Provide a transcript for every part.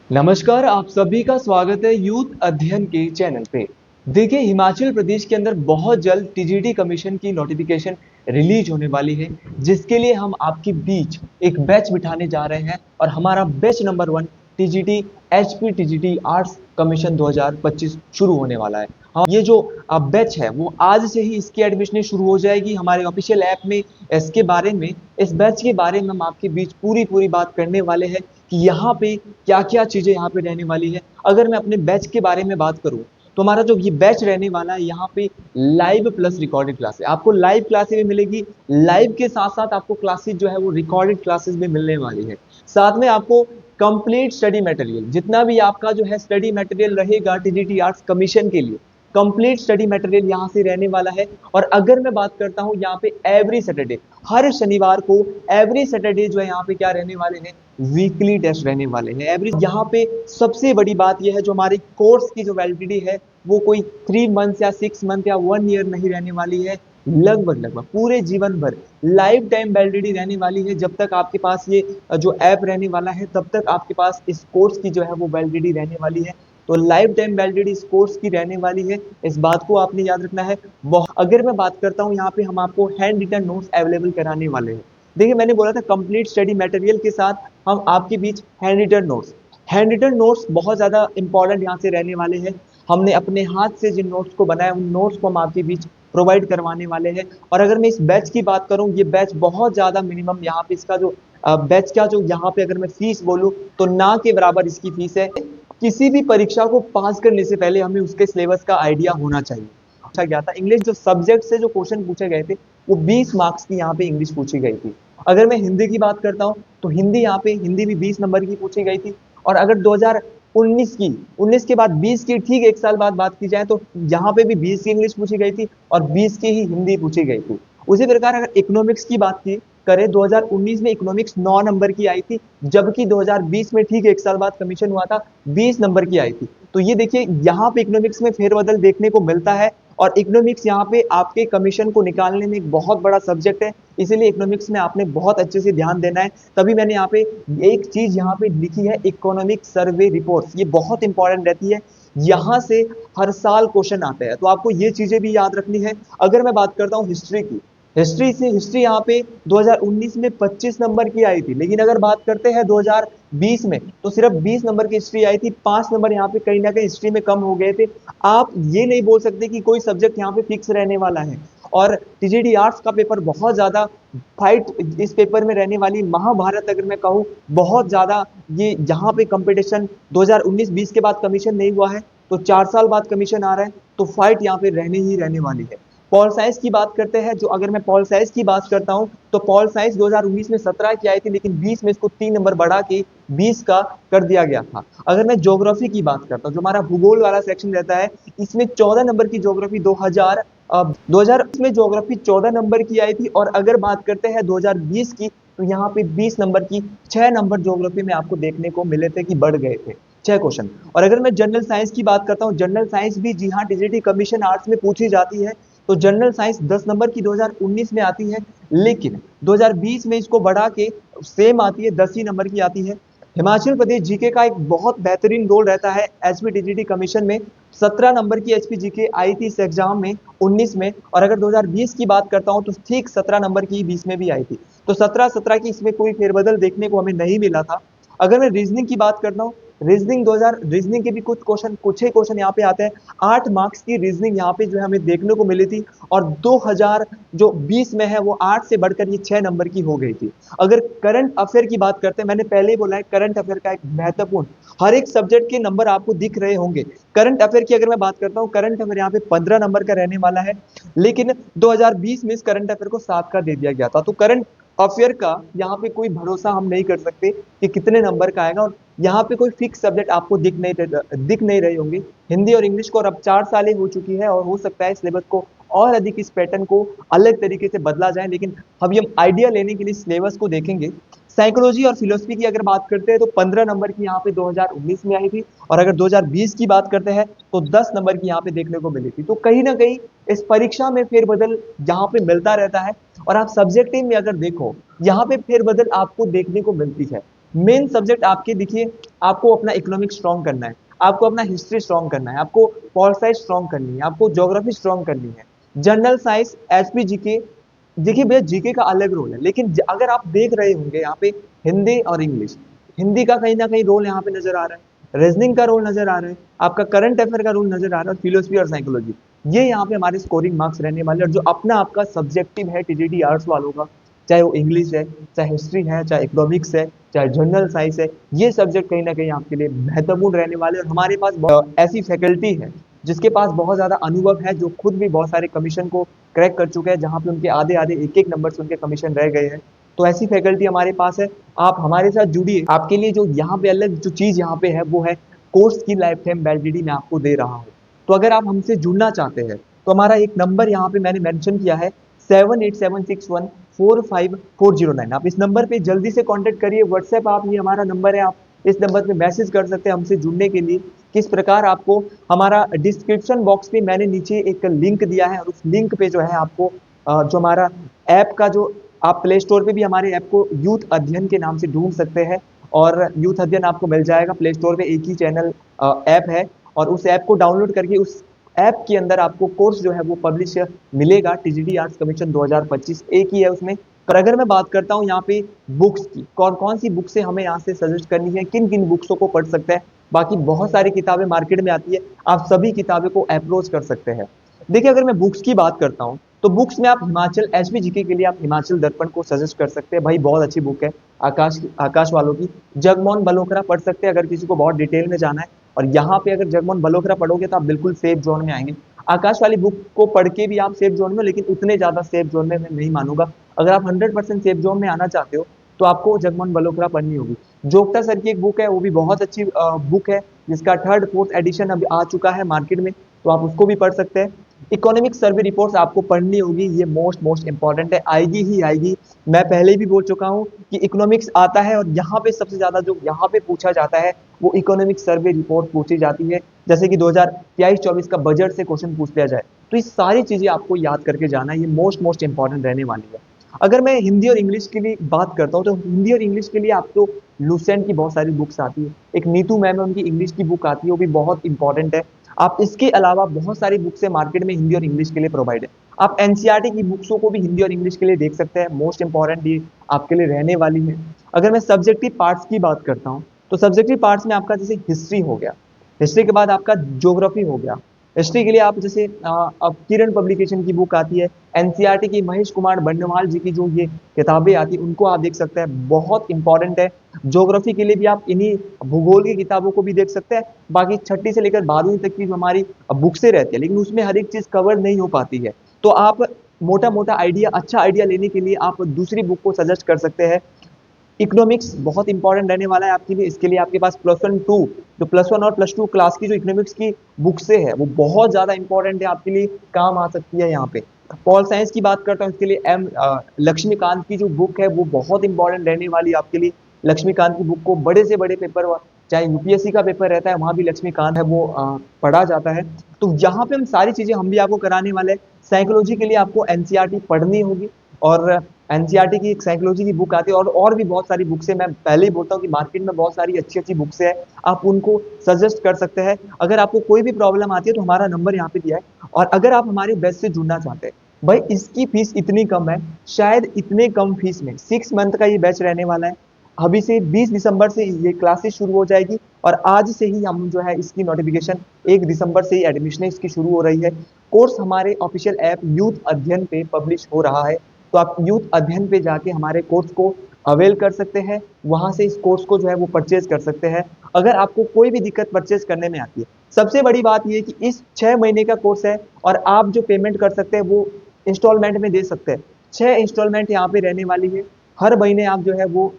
नमस्कार, आप सभी का स्वागत है यूथ अध्ययन के चैनल पे। देखिए, हिमाचल प्रदेश के अंदर बहुत जल्द टीजीटी कमीशन की नोटिफिकेशन रिलीज होने वाली है, जिसके लिए हम आपके बीच एक बैच बिठाने जा रहे हैं और हमारा batch number 1 TGT HP TGT arts commission 2025 शुरू होने वाला है। ये जो बैच है वो आज से ही इसकी एडमिशन शुरू हो जाएगी हमारे ऑफिशियल ऐप में। इसके बारे में, इस बैच के बारे में हम आपके बीच पूरी पूरी बात करने वाले हैं कि यहाँ पे क्या-क्या चीज़ें यहाँ पे रहने वाली है। अगर मैं अपने बैच के बारे में बात करूँ, तो हमारा जो ये बैच रहने वाला है यहाँ पे लाइव प्लस रिकॉर्डेड क्लास है। आपको लाइव क्लासेस भी मिलेगी, लाइव के साथ-साथ आपको क्लासेस जो है वो रिकॉर्डेड क्लासेस भी मिलने वाली है। साथ में आपको कंप्लीट स्टडी मटेरियल, जितना भी आपका जो है स्टडी मटेरियल रहेगा टीजीटी आर्ट्स कमीशन के लिए, कंप्लीट स्टडी मटेरियल यहाँ से रहने वाला है। और अगर मैं बात करता हूँ यहाँ पे एवरी सैटरडे, हर शनिवार को एवरी सैटरडे जो है यहाँ पे क्या रहने वाले हैं, वीकली टेस्ट रहने वाले हैं एवरी। यहाँ पे सबसे बड़ी बात यह है, जो हमारी कोर्स की जो वैलिडिटी है वो कोई 3 मंथ या 6 मंथ या 1 ईयर नहीं रहने वाली है, लगभग लगभग पूरे जीवन भर लाइफ टाइम वैलिडिटी रहने वाली है। जब तक आपके पास ये जो ऐप रहने वाला है, तब तक आपके पास इस कोर्स की जो है वो वैलिडिटी रहने वाली है। तो लाइफ टाइम वैलिडिटी इस कोर्स की रहने वाली है, इस बात को आपने याद रखना है। अगर मैं बात करता हूँ यहाँ पे, हम आपको हैंड रिटन नोट्स अवेलेबल कराने वाले हैं। देखिए, मैंने बोला था कंप्लीट स्टडी मटेरियल के साथ हम आपके बीच हैंड रिटन नोट्स बहुत ज़्यादा इंपॉर्टेंट यहाँ से रहने वाले हैं। हमने अपने हाथ से जिन नोट्स को बनाया, उन नोट्स को हम आपके बीच प्रोवाइड करवाने वाले हैं। और अगर मैं इस बैच की बात करूँ, ये बैच बहुत ज़्यादा मिनिमम यहाँ पे इसका जो बैच का जो यहाँ पे अगर मैं फीस बोलूँ, तो ना के बराबर इसकी फीस है। किसी भी परीक्षा को पास करने से पहले हमें उसके सिलेबस का आइडिया होना चाहिए। पूछा गया था इंग्लिश जो सब्जेक्ट से जो क्वेश्चन पूछे गए थे, वो 20 मार्क्स की यहाँ पे इंग्लिश पूछी गई थी। अगर मैं हिंदी की बात करता हूँ, तो हिंदी भी 20 नंबर की पूछी गई थी। और अगर 2019 की 19 के बाद 20 की ठीक एक साल बाद बात की जाए, तो यहाँ पे भी 20 की इंग्लिश पूछी गई थी और 20 की ही हिंदी पूछी गई थी। उसी प्रकार अगर इकोनॉमिक्स की बात की करें, 2019 में इकोनॉमिक्स 9 नंबर की आई थी, जबकि 2020 में ठीक एक साल बाद कमीशन हुआ था, 20 नंबर की आई थी। तो ये देखिए, यहाँ पे इकोनॉमिक्स में फेरबदल देखने को मिलता है। और इकोनॉमिक्स यहाँ पे आपके कमीशन को निकालने में एक बहुत बड़ा सब्जेक्ट है, इसीलिए इकोनॉमिक्स में आपने बहुत अच्छे से ध्यान देना है। तभी मैंने यहाँ पे एक चीज यहाँ पे लिखी है, इकोनॉमिक सर्वे रिपोर्ट्स, ये बहुत इंपॉर्टेंट रहती है। यहाँ से हर साल क्वेश्चन आते हैं, तो आपको ये चीजें भी याद रखनी है। अगर मैं बात करता हूँ हिस्ट्री की, हिस्ट्री यहाँ पे 2019 में 25 नंबर की आई थी, लेकिन अगर बात करते हैं 2020 में, तो सिर्फ 20 नंबर की हिस्ट्री आई थी। 5 नंबर यहाँ पे कहीं ना कहीं हिस्ट्री में कम हो गए थे। आप ये नहीं बोल सकते कि कोई सब्जेक्ट यहाँ पे फिक्स रहने वाला है। और टीजीटी आर्ट्स का पेपर बहुत ज्यादा फाइट इस पेपर में रहने वाली, महाभारत अगर मैं कहूँ, बहुत ज्यादा। ये जहाँ पे कंपटीशन 2019-20 के बाद कमीशन नहीं हुआ है, तो 4 साल बाद कमीशन आ रहा है, तो फाइट यहाँ पे रहने ही रहने वाली है। पॉल साइंस की बात करते हैं, जो अगर मैं पॉल साइंस की बात करता हूं, तो पॉल साइंस 2019 में 17 की आई थी, लेकिन 20 में इसको 3 नंबर बढ़ा के 20 का कर दिया गया था। अगर मैं ज्योग्राफी की बात करता हूं, जो हमारा भूगोल वाला सेक्शन रहता है, इसमें 14 नंबर की ज्योग्राफी 2000 में ज्योग्राफी 14 नंबर की आई थी। और अगर बात करते हैं 2020 की, तो यहाँ पे 20 नंबर की 6 नंबर ज्योग्राफी में आपको देखने को मिले थे कि बढ़ गए थे, 6 क्वेश्चन। और अगर मैं जनरल साइंस की बात करता हूँ, जनरल साइंस भी जी हाँ टीजीटी कमीशन आर्ट्स में पूछी जाती है। तो जनरल साइंस 10 नंबर की 2019 में आती है, लेकिन 2020 में इसको बढ़ा के सेम आती है, 10 ही नंबर की आती है। हिमाचल प्रदेश जीके का एक बहुत बेहतरीन रोल रहता है एचपी टीजीटी कमीशन में। 17 नंबर की एचपी जीके आई थी इस एग्जाम में 19 में। और अगर 2020 की बात करता हूं, तो ठीक 17 नंबर की 20 में भी आई थी। तो 17-17 की इसमें कोई फेरबदल देखने को हमें नहीं मिला था। अगर मैं रीजनिंग की बात करता हूँ, रीजनिंग के भी कुछ ही क्वेश्चन यहाँ पे आते हैं। 8 मार्क्स की रीजनिंग यहाँ पे जो है हमें देखने को मिली थी। और 2020 में है, वो 8 से बढ़कर ये 6 नंबर की हो गई थी। अगर करंट अफेयर की बात करते हैं, मैंने पहले ही बोला है, करंट अफेयर का एक महत्वपूर्ण, हर एक सब्जेक्ट के नंबर आपको दिख रहे होंगे। करंट अफेयर की अगर मैं बात करता हूँ, करंट अफेयर यहाँ पे 15 नंबर का रहने वाला है, लेकिन 2020 में इस करंट अफेयर को 7 का दे दिया गया था। तो करंट अफेयर का यहाँ पे कोई भरोसा हम नहीं कर सकते कि कितने नंबर का आएगा। और यहाँ पे कोई फिक्स सब्जेक्ट आपको दिख नहीं रहे होंगे। हिंदी और इंग्लिश को, और अब 4 सालें हो चुकी है, और हो सकता है सिलेबस को और अधिक, इस पैटर्न को अलग तरीके से बदला जाए। लेकिन अभी हम आइडिया लेने के लिए सिलेबस को देखेंगे। साइकोलॉजी और फिलोसफी की अगर बात करते हैं, तो 15 नंबर की यहाँ पे 2019 में आई थी। और अगर 2020 की बात करते हैं, तो 10 नंबर की यहाँ पे देखने को मिली थी। तो कहीं ना कहीं इस परीक्षा में फेरबदल यहाँ पे मिलता रहता है। और आप सब्जेक्टिव में अगर देखो, यहाँ पे फेरबदल आपको देखने को मिलती है। मेन सब्जेक्ट आपके देखिए, आपको अपना इकोनॉमिक स्ट्रॉन्ग करना है, आपको अपना हिस्ट्री स्ट्रॉन्ग करना है, आपको पॉल साइंस स्ट्रॉन्ग करनी है, आपको ज्योग्राफी स्ट्रॉन्ग करनी है, जनरल साइंस, एसपी जीके। देखिए भैया, जीके का अलग रोल है, लेकिन अगर आप देख रहे होंगे यहाँ पे हिंदी और इंग्लिश, हिंदी का कहीं ना कहीं रोल यहाँ पे नजर आ रहा है, रीजनिंग का रोल नजर आ रहा है, आपका करंट अफेयर का रोल नजर आ रहा है, और फिलोसफी और साइकोलॉजी, ये यहाँ पे हमारे स्कोरिंग मार्क्स रहने वाले हैं। और जो अपना आपका सब्जेक्टिव है टीजीटी आर्ट्स वालों का, चाहे वो इंग्लिश है, चाहे हिस्ट्री है, चाहे इकोनॉमिक्स है, चाहे जनरल साइंस है, ये सब्जेक्ट कहीं ना कहीं आपके लिए महत्वपूर्ण रहने वाले हैं। और हमारे पास ऐसी फैकल्टी है जिसके पास बहुत ज्यादा अनुभव है, जो खुद भी बहुत सारे कमीशन को क्रैक कर चुके हैं, जहां पे उनके आधे आधे एक एक नंबर से उनके कमीशन रह गए हैं। तो ऐसी फैकल्टी हमारे पास है, आप हमारे साथ जुड़िए। आपके लिए जो यहाँ पे अलग जो चीज यहाँ पे है वो है कोर्स की लाइफ टाइम वैलिडिटी मैं आपको दे रहा हूँ। तो अगर आप हमसे जुड़ना चाहते हैं तो हमारा एक नंबर यहाँ पे मैंने मेंशन किया है, 7876145409। आप इस नंबर पे जल्दी से कांटेक्ट करिए, व्हाट्सएप आप, ये हमारा नंबर है, आप इस नंबर पे मैसेज कर सकते हैं हमसे जुड़ने के लिए। किस प्रकार आपको, हमारा डिस्क्रिप्शन बॉक्स में मैंने नीचे एक लिंक दिया है, और उस लिंक पे जो है आपको जो हमारा ऐप का जो, आप प्ले स्टोर पे भी हमारे ऐप को यूथ अध्ययन के नाम से ढूंढ सकते हैं, और यूथ अध्ययन आपको मिल जाएगा प्ले स्टोर पे, एक ही चैनल ऐप है। और उस ऐप को डाउनलोड करके उस ऐप के अंदर आपको कोर्स जो है वो पब्लिश मिलेगा, टीजीटी आर्ट्स कमीशन 2025 एक ही है उसमें। पर अगर मैं बात करता हूँ यहाँ पे बुक्स की, कौन कौन सी बुक्स हमें यहाँ से सजेस्ट करनी है, किन किन बुक्सों को पढ़ सकते हैं, बाकी बहुत सारी किताबें मार्केट में आती है, आप सभी किताबें को अप्रोच कर सकते हैं। देखिए, अगर मैं बुक्स की बात करता हूँ तो बुक्स में आप हिमाचल एसबीजीके के लिए आप हिमाचल दर्पण को सजेस्ट कर सकते हैं, भाई बहुत अच्छी बुक है, आकाश वालों की। जगमोहन बलोकरा पढ़ सकते हैं अगर किसी को बहुत डिटेल में जाना है, और यहाँ पे अगर जगमोहन बलोकरा पढ़ोगे तो आप बिल्कुल सेफ जोन में आएंगे। आकाश वाली बुक को पढ़ के भी आप सेफ जोन में, लेकिन उतने ज्यादा सेफ जोन में मैं नहीं मानूंगा। अगर आप 100% सेफ जोन में आना चाहते हो तो आपको जगमोहन बलोकरा पढ़नी होगी। जोगटा सर की एक बुक है, वो भी बहुत अच्छी बुक है, जिसका थर्ड फोर्थ एडिशन अभी आ चुका है मार्केट में, तो आप उसको भी पढ़ सकते हैं। इकोनॉमिक सर्वे रिपोर्ट्स आपको पढ़नी होगी, ये मोस्ट इंपॉर्टेंट है, आएगी ही आएगी। मैं पहले भी बोल चुका हूँ कि इकोनॉमिक्स आता है, और यहाँ पे सबसे ज्यादा जो यहाँ पे पूछा जाता है वो इकोनॉमिक सर्वे रिपोर्ट पूछी जाती है। जैसे कि 2023-24 का बजट से क्वेश्चन पूछ लिया जाए, तो ये सारी चीजें आपको याद करके जाना है, ये मोस्ट इंपॉर्टेंट रहने वाली है। अगर मैं हिंदी और इंग्लिश के लिए बात करता हूँ तो हिंदी और इंग्लिश के लिए आपको लुसेंट की बहुत सारी बुक्स आती है, एक नीतू मैम है, उनकी इंग्लिश की बुक आती है, वो भी बहुत इंपॉर्टेंट है। आप इसके अलावा बहुत सारी बुक्स है मार्केट में हिंदी और इंग्लिश के लिए प्रोवाइड है, आप एनसीईआरटी की बुक्सों को भी हिंदी और इंग्लिश के लिए देख सकते हैं, मोस्ट इंपॉर्टेंट ये आपके लिए रहने वाली है। अगर मैं सब्जेक्टिव पार्ट्स की बात करता हूँ तो सब्जेक्टिव पार्ट्स में आपका जैसे हिस्ट्री हो गया, हिस्ट्री के बाद आपका ज्योग्राफी हो गया। हिस्ट्री के लिए आप जैसे अब किरण पब्लिकेशन की बुक आती है, एनसीईआरटी की महेश कुमार बंडवाल जी की जो ये किताबें आती है उनको आप देख सकते हैं, बहुत इंपॉर्टेंट है। ज्योग्राफी के लिए भी आप इन्हीं भूगोल की किताबों को भी देख सकते हैं। बाकी छठी से लेकर 12वीं तक की जो हमारी बुक्सें रहती है, लेकिन उसमें हर एक चीज कवर नहीं हो पाती है, तो आप मोटा मोटा आइडिया, अच्छा आइडिया लेने के लिए आप दूसरी बुक को सजेस्ट कर सकते हैं। इकोनॉमिक्स बहुत इंपॉर्टेंट रहने वाला है आपके लिए, इसके लिए आपके पास प्लस 1 2, जो +1 और +2 क्लास की जो इकोनॉमिक्स की बुक्स है वो बहुत ज्यादा इंपॉर्टेंट है, आपके लिए काम आ सकती है यहाँ पे। पॉल साइंस की बात करता हूँ, इसके लिए लक्ष्मीकांत की जो बुक है वो बहुत इंपॉर्टेंट रहने वाली है आपके लिए। लक्ष्मीकांत की बुक को बड़े से बड़े पेपर, चाहे यूपीएससी का पेपर रहता है वहां भी लक्ष्मीकांत है वो पढ़ा जाता है। तो यहाँ पे हम सारी चीजें हम भी आपको कराने वाले हैं। साइकोलॉजी के लिए आपको एनसीईआरटी पढ़नी होगी, और एनसीईआरटी की एक साइकोलॉजी की बुक आती है, और भी बहुत सारी बुक्स है। मैं पहले ही बोलता हूँ कि मार्केट में बहुत सारी अच्छी अच्छी बुक्स है, आप उनको सजेस्ट कर सकते हैं। अगर आपको कोई भी प्रॉब्लम आती है तो हमारा नंबर यहाँ पे दिया है, और अगर आप हमारे बैच से जुड़ना चाहते हैं, भाई इसकी फीस इतनी कम है, शायद इतने कम फीस में 6 मंथ का ये बैच रहने वाला है। अभी से 20 दिसंबर से ये क्लासेस शुरू हो जाएगी, और आज से ही हम जो है इसकी नोटिफिकेशन 1 दिसंबर से ही एडमिशन इसकी शुरू हो रही है। कोर्स हमारे ऑफिशियल ऐप यूथ अध्ययन पे पब्लिश हो रहा है, तो आप यूथ अध्ययन पे जाके हमारे कोर्स को अवेल कर सकते हैं, वहां से इस कोर्स को जो है वो परचेज कर सकते हैं। अगर आपको कोई भी दिक्कत परचेज करने में आती है, सबसे बड़ी बात ये कि इस 6 महीने का कोर्स है, और आप जो पेमेंट कर सकते हैं वो इंस्टॉलमेंट में दे सकते हैं। 6 इंस्टॉलमेंट यहाँ पे रहने वाली है, हर महीने आप जो है वो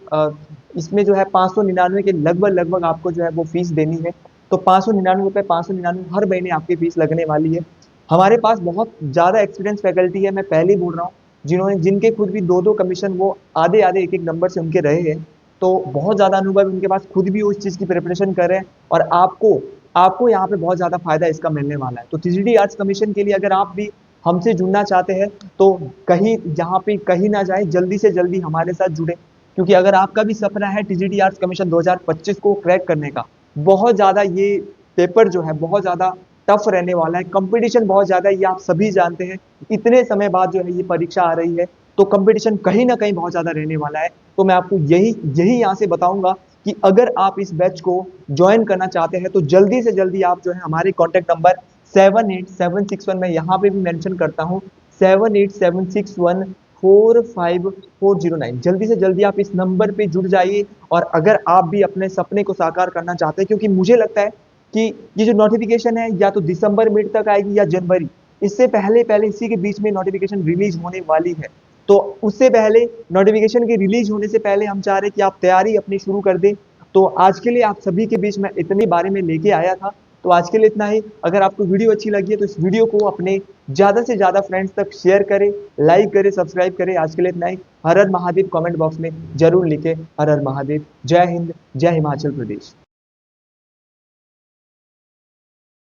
इसमें जो है 599 के लगभग आपको जो है वो फीस देनी है। तो 599 रुपए, 599 हर महीने आपकी फीस लगने वाली है। हमारे पास बहुत ज्यादा एक्सपीरियंस फैकल्टी है, मैं पहले ही बोल रहा हूँ, जिनके खुद भी 2-2 कमीशन वो आधे आधे एक एक नंबर से उनके रहे हैं, तो बहुत ज्यादा अनुभव है उनके पास, खुद भी उस चीज की प्रिपरेशन कर रहे हैं, और आपको आपको यहाँ पे बहुत ज्यादा फायदा इसका मिलने वाला है। तो टीजीटी आर्ट्स कमीशन के लिए अगर आप भी हमसे जुड़ना चाहते हैं तो कहीं, जहाँ पे कहीं ना जाए, जल्दी से जल्दी हमारे साथ जुड़े, क्योंकि अगर आपका भी सपना है टीजीटी आर्ट्स कमीशन 2025 को क्रैक करने का, बहुत ज़्यादा ये पेपर जो है बहुत ज़्यादा टफ रहने वाला है, कंपटीशन बहुत ज़्यादा है, ये आप सभी जानते हैं। इतने समय बाद जो है ये परीक्षा आ रही है, तो कंपटीशन कहीं ना कहीं बहुत ज़्यादा रहने वाला है। तो मैं आपको यही यही यहाँ से बताऊंगा कि अगर आप इस बैच को ज्वाइन करना चाहते हैं तो जल्दी से जल्दी आप जो है हमारे कॉन्टैक्ट नंबर 78761 में यहाँ पे भी मेंशन करता हूँ 78761454409, जल्दी से जल्दी आप इस नंबर पे जुड़ जाइए। और अगर आप भी अपने सपने को साकार करना चाहते हैं, क्योंकि मुझे लगता है कि ये जो नोटिफिकेशन है या तो दिसंबर मिड तक आएगी या जनवरी, इससे पहले पहले इसी के बीच में नोटिफिकेशन रिलीज होने वाली है। तो उससे पहले नोटिफिकेशन के रिलीज होने से पहले हम चाह रहे हैं कि आप तैयारी अपनी शुरू कर दें। तो आज के लिए आप सभी के बीच में इतने बारे में लेके आया था। तो आज के लिए इतना ही। अगर आपको वीडियो अच्छी लगी है तो इस वीडियो को अपने ज़्यादा से ज़्यादा फ्रेंड्स तक शेयर करें, लाइक करें, सब्सक्राइब करें। आज के लिए इतना ही। हर हर महादेव कमेंट बॉक्स में जरूर लिखें हर हर महादेव। जय हिंद, जय हिमाचल प्रदेश।